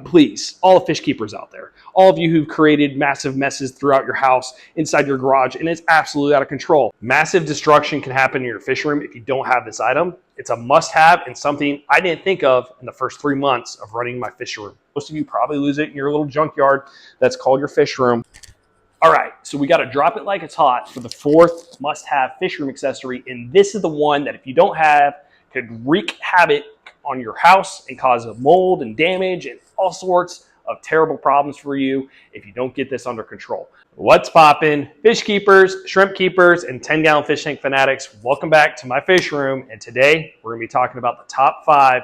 please, all the fish keepers out there, all of you who've created massive messes throughout your house, inside your garage, and it's absolutely out of control. Massive destruction can happen in your fish room if you don't have this item. It's a must-have and something I didn't think of in the first 3 months of running my fish room. Most of you probably lose it in your little junkyard that's called your fish room. All right, so we got to drop it like it's hot for the fourth must-have fish room accessory, and this is the one that if you don't have, could wreak havoc on your house and cause mold and damage and all sorts of terrible problems for you if you don't get this under control. What's poppin'? Fish keepers, shrimp keepers, and 10-gallon fish tank fanatics, welcome back to my fish room. And today we're gonna be talking about the top 5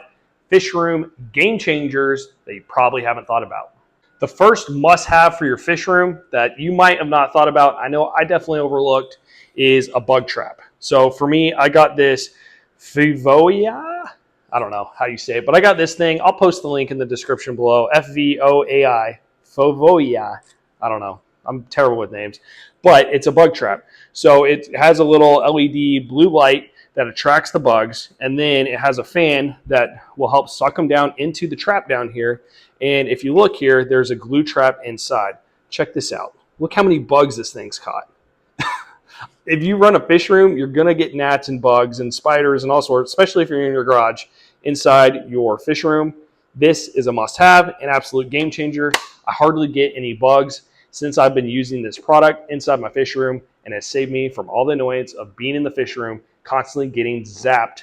fish room game changers that you probably haven't thought about. The first must-have for your fish room that you might have not thought about, I know I definitely overlooked, is a bug trap. So for me, I got this Fovoia. I don't know how you say it, but I got this thing. I'll post the link in the description below. F-V-O-A-I, Fovoia. I don't know. I'm terrible with names, but it's a bug trap. So it has a little LED blue light that attracts the bugs, and then it has a fan that will help suck them down into the trap down here. And if you look here, there's a glue trap inside. Check this out. Look how many bugs this thing's caught. If you run a fish room, you're going to get gnats and bugs and spiders and all sorts, especially if you're in your garage inside your fish room. This is a must-have, an absolute game changer. I hardly get any bugs since I've been using this product inside my fish room, and it saved me from all the annoyance of being in the fish room, constantly getting zapped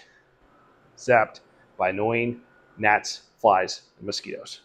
by annoying gnats, flies, and mosquitoes.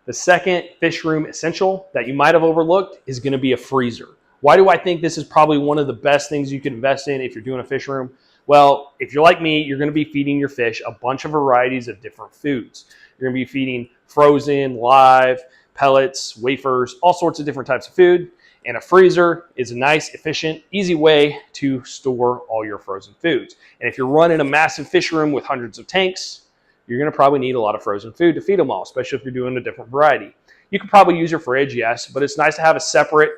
The second fish room essential that you might have overlooked is going to be a freezer. Why do I think this is probably one of the best things you can invest in if you're doing a fish room? Well, if you're like me, you're going to be feeding your fish a bunch of varieties of different foods. You're going to be feeding frozen, live, pellets, wafers, all sorts of different types of food. And a freezer is a nice, efficient, easy way to store all your frozen foods. And if you're running a massive fish room with hundreds of tanks, you're going to probably need a lot of frozen food to feed them all, especially if you're doing a different variety. You could probably use your fridge, yes, but it's nice to have a separate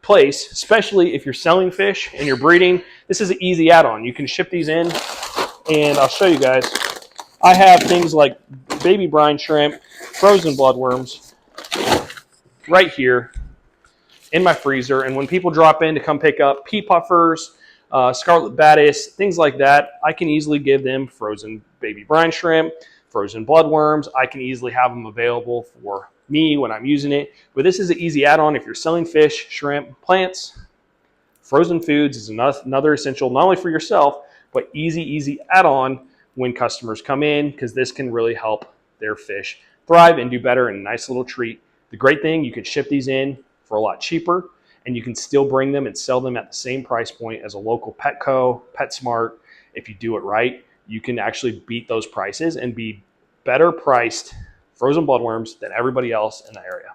place, especially if you're selling fish and you're breeding. This is an easy add-on. You can ship these in, and I'll show you guys. I have things like baby brine shrimp, frozen bloodworms right here in my freezer, and when people drop in to come pick up pea puffers, scarlet batis, things like that, I can easily give them frozen baby brine shrimp, frozen bloodworms. I can easily have them available for me when I'm using it. But this is an easy add-on if you're selling fish, shrimp, plants. Frozen foods is another essential, not only for yourself, but easy add-on when customers come in, because this can really help their fish thrive and do better, and a nice little treat. The great thing, you can ship these in for a lot cheaper, and you can still bring them and sell them at the same price point as a local Petco, PetSmart. If you do it right, you can actually beat those prices and be better priced frozen bloodworms than everybody else in the area.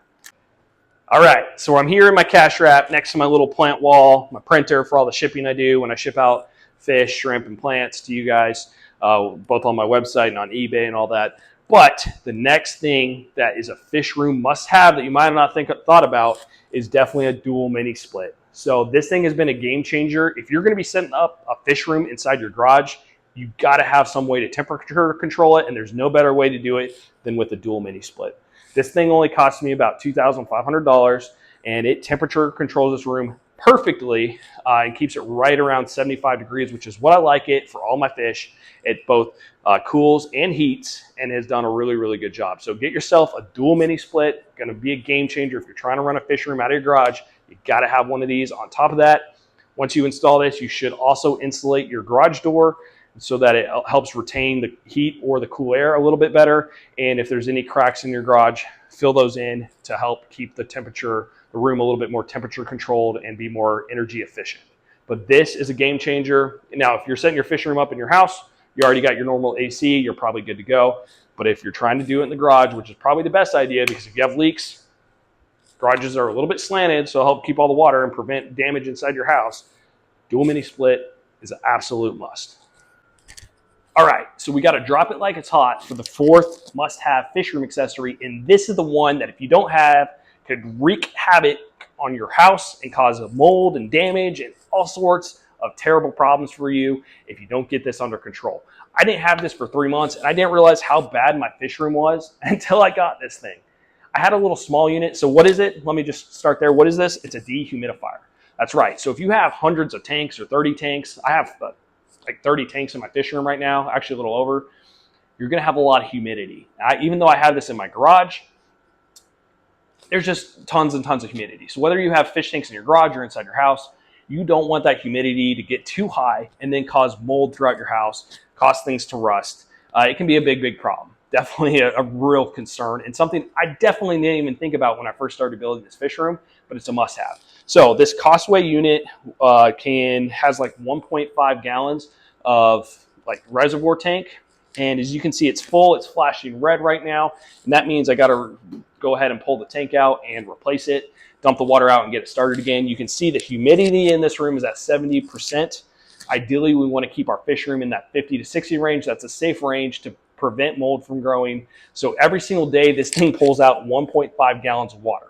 All right, so I'm here in my cash wrap next to my little plant wall, my printer for all the shipping I do when I ship out fish, shrimp, and plants to you guys, both on my website and on eBay and all that. But the next thing that is a fish room must-have that you might not thought about is definitely a dual mini split. So this thing has been a game changer. If you're going to be setting up a fish room inside your garage, you got to have some way to temperature control it, and there's no better way to do it than with a dual mini split. This thing only cost me about $2,500, and it temperature controls this room perfectly and keeps it right around 75 degrees, which is what I like it for all my fish. It both cools and heats, and has done a really good job. So get yourself a dual mini split. Going to be a game changer if you're trying to run a fish room out of your garage. You got to have one of these. On top of that, once you install this, you should also insulate your garage door so that it helps retain the heat or the cool air a little bit better. And if there's any cracks in your garage, fill those in to help keep the room a little bit more temperature controlled and be more energy efficient. But this is a game changer. Now, if you're setting your fish room up in your house, you already got your normal AC, you're probably good to go. But if you're trying to do it in the garage, which is probably the best idea, because if you have leaks, garages are a little bit slanted, so it'll help keep all the water and prevent damage inside your house. Dual mini split is an absolute must. All right, so we got to drop it like it's hot for the fourth must-have fish room accessory, and this is the one that if you don't have, could wreak havoc on your house and cause mold and damage and all sorts of terrible problems for you if you don't get this under control. I didn't have this for 3 months, and I didn't realize how bad my fish room was until I got this thing. I had a little small unit. So what is it? Let me just start there. What is this? It's a dehumidifier. That's right. So if you have hundreds of tanks or 30 tanks, I have like 30 tanks in my fish room right now, actually a little over, you're going to have a lot of humidity. Even though I have this in my garage, there's just tons and tons of humidity. So whether you have fish tanks in your garage or inside your house, you don't want that humidity to get too high and then cause mold throughout your house, cause things to rust. It can be a big, big problem. Definitely a real concern, and something I definitely didn't even think about when I first started building this fish room, but it's a must-have. So this Costway unit has like 1.5 gallons of like reservoir tank, and as you can see, it's full. It's flashing red right now, and that means I got to go ahead and pull the tank out and replace it, dump the water out, and get it started again. You can see the humidity in this room is at 70%. Ideally, we want to keep our fish room in that 50 to 60 range. That's a safe range to prevent mold from growing. So every single day, this thing pulls out 1.5 gallons of water.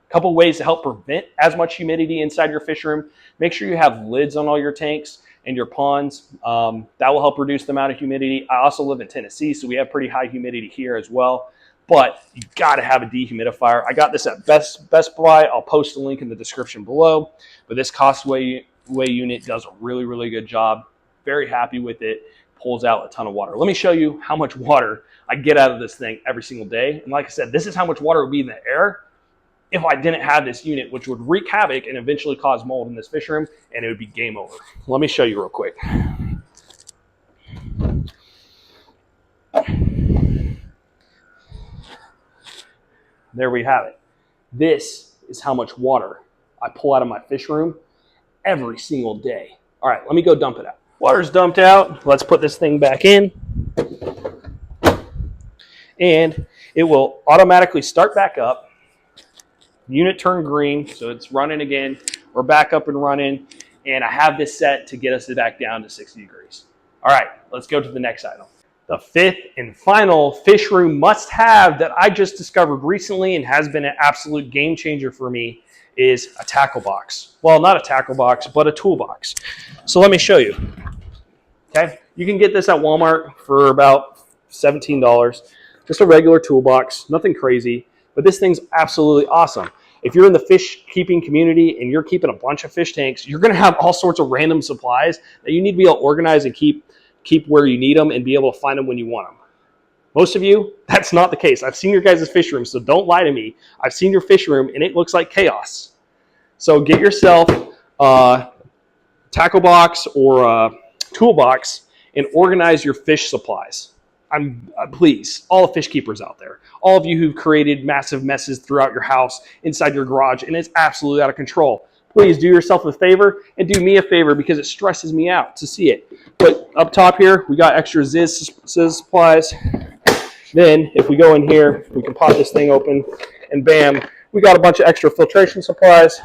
A couple ways to help prevent as much humidity inside your fish room. Make sure you have lids on all your tanks and your ponds. That will help reduce the amount of humidity. I also live in Tennessee, so we have pretty high humidity here as well. But you got to have a dehumidifier. I got this at Best Buy. I'll post a link in the description below. But this Costway unit does a really, really good job. Very happy with it. Pulls out a ton of water. Let me show you how much water I get out of this thing every single day. And like I said, this is how much water would be in the air if I didn't have this unit, which would wreak havoc and eventually cause mold in this fish room, and it would be game over. Let me show you real quick. There we have it. This is how much water I pull out of my fish room every single day. All right, let me go dump it out. Water's dumped out. Let's put this thing back in. And it will automatically start back up. Unit turned green, so it's running again. We're back up and running. And I have this set to get us back down to 60 degrees. All right, let's go to the next item. The fifth and final fish room must-have that I just discovered recently and has been an absolute game changer for me is a tackle box. Well, not a tackle box, but a toolbox. So let me show you. Okay, you can get this at Walmart for about $17. Just a regular toolbox, nothing crazy, but this thing's absolutely awesome. If you're in the fish keeping community and you're keeping a bunch of fish tanks, you're gonna have all sorts of random supplies that you need to be able to organize and keep where you need them and be able to find them when you want them. Most of you, that's not the case. I've seen your guys' fish room, so don't lie to me. I've seen your fish room and it looks like chaos. So get yourself a tackle box or a toolbox and organize your fish supplies. Please, all the fish keepers out there, all of you who've created massive messes throughout your house, inside your garage, and it's absolutely out of control. Please do yourself a favor and do me a favor because it stresses me out to see it. But up top here, we got extra Ziz supplies. Then if we go in here, we can pop this thing open and bam, we got a bunch of extra filtration supplies.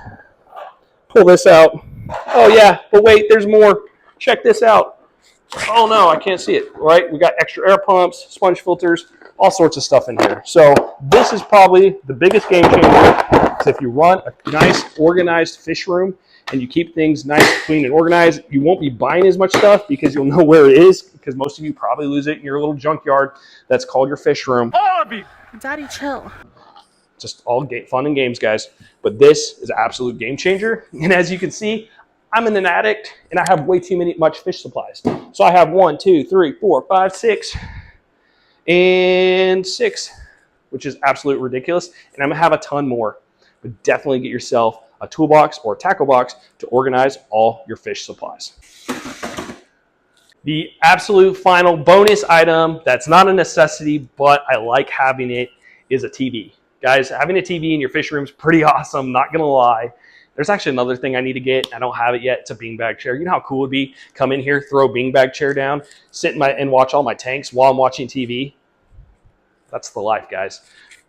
Pull this out. Oh yeah, but wait, there's more. Check this out. Oh no, I can't see it, right? We got extra air pumps, sponge filters, all sorts of stuff in here. So this is probably the biggest game changer. Because if you run a nice organized fish room and you keep things nice, clean, and organized, you won't be buying as much stuff because you'll know where it is, because most of you probably lose it in your little junkyard that's called your fish room. Daddy, chill. Just all fun and games, guys. But this is an absolute game changer. And as you can see, I'm an addict and I have way too much fish supplies. So I have 1, 2, 3, 4, 5, 6, and 6, which is absolutely ridiculous. And I'm gonna have a ton more. But definitely get yourself a toolbox or a tackle box to organize all your fish supplies. The absolute final bonus item that's not a necessity, but I like having it, is a TV. Guys, having a TV in your fish room is pretty awesome, not gonna lie. There's actually another thing I need to get. I don't have it yet. It's a beanbag chair. You know how cool it would be? Come in here, throw a beanbag chair down, sit and watch all my tanks while I'm watching TV. That's the life, guys.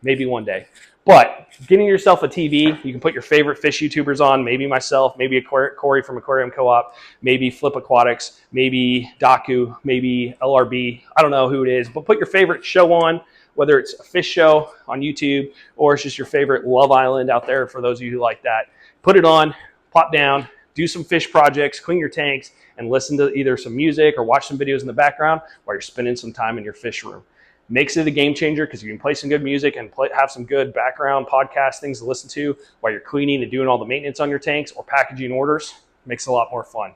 Maybe one day. But getting yourself a TV, you can put your favorite fish YouTubers on, maybe myself, maybe Corey from Aquarium Co-op, maybe Flip Aquatics, maybe Daku, maybe LRB. I don't know who it is, but put your favorite show on, whether it's a fish show on YouTube or it's just your favorite Love Island out there for those of you who like that. Put it on, pop down, do some fish projects, clean your tanks, and listen to either some music or watch some videos in the background while you're spending some time in your fish room. Makes it a game changer because you can play some good music and have some good background podcast things to listen to while you're cleaning and doing all the maintenance on your tanks or packaging orders. Makes it a lot more fun.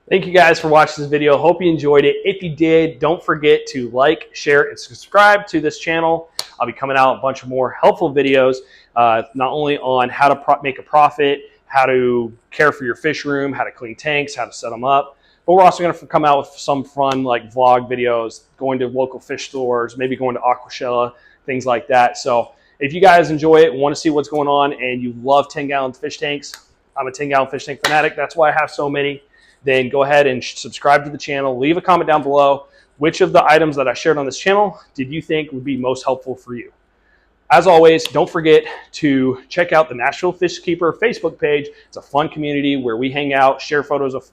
Thank you guys for watching this video. Hope you enjoyed it. If you did, don't forget to like, share, and subscribe to this channel. I'll be coming out a bunch of more helpful videos, not only on how to make a profit, how to care for your fish room, how to clean tanks, how to set them up. But we're also going to come out with some fun like vlog videos, going to local fish stores, maybe going to Aquashella, things like that. So if you guys enjoy it and want to see what's going on and you love 10-gallon fish tanks, I'm a 10-gallon fish tank fanatic. That's why I have so many. Then go ahead and subscribe to the channel. Leave a comment down below. Which of the items that I shared on this channel did you think would be most helpful for you? As always, don't forget to check out the Nashville Fish Keeper Facebook page. It's a fun community where we hang out, share photos of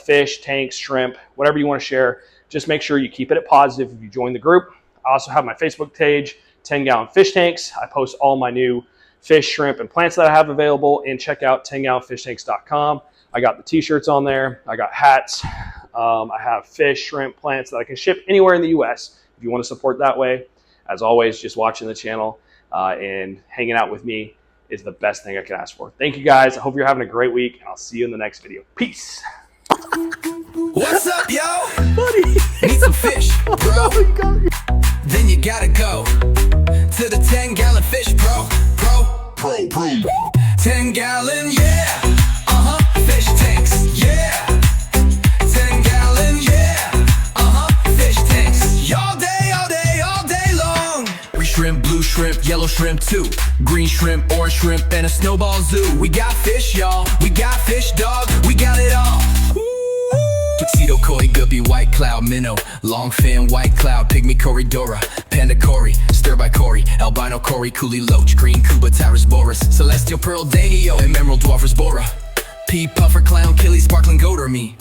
fish, tanks, shrimp, whatever you want to share. Just make sure you keep it positive if you join the group. I also have my Facebook page, 10-gallon fish tanks. I post all my new fish, shrimp, and plants that I have available, and check out 10gallonfishtanks.com. I got the t-shirts on there. I got hats. I have fish, shrimp, plants that I can ship anywhere in the US if you want to support that way. As always, just watching the channel and hanging out with me is the best thing I can ask for. Thank you guys. I hope you're having a great week, and I'll see you in the next video. Peace. What's up, yo? Buddy. Need some fish, bro? Then you gotta go to the 10-gallon fish pro. 10-gallon, yeah. Fish tanks, yeah. 10-gallon, yeah. Fish tanks. All day, all day, all day long. Shrimp, blue shrimp, yellow shrimp too. Green shrimp, orange shrimp, and a snowball zoo. We got fish, y'all. We got fish, dog. We got it all. Tuxedo koi, guppy, white cloud, minnow, long fin, white cloud, pygmy corridora, panda cory, stir by cory, albino cory, coolie loach, green cuba, tyrus boris, celestial pearl, dahio, and emerald dwarfers bora, pea puffer, clown, killie, sparkling goat or me.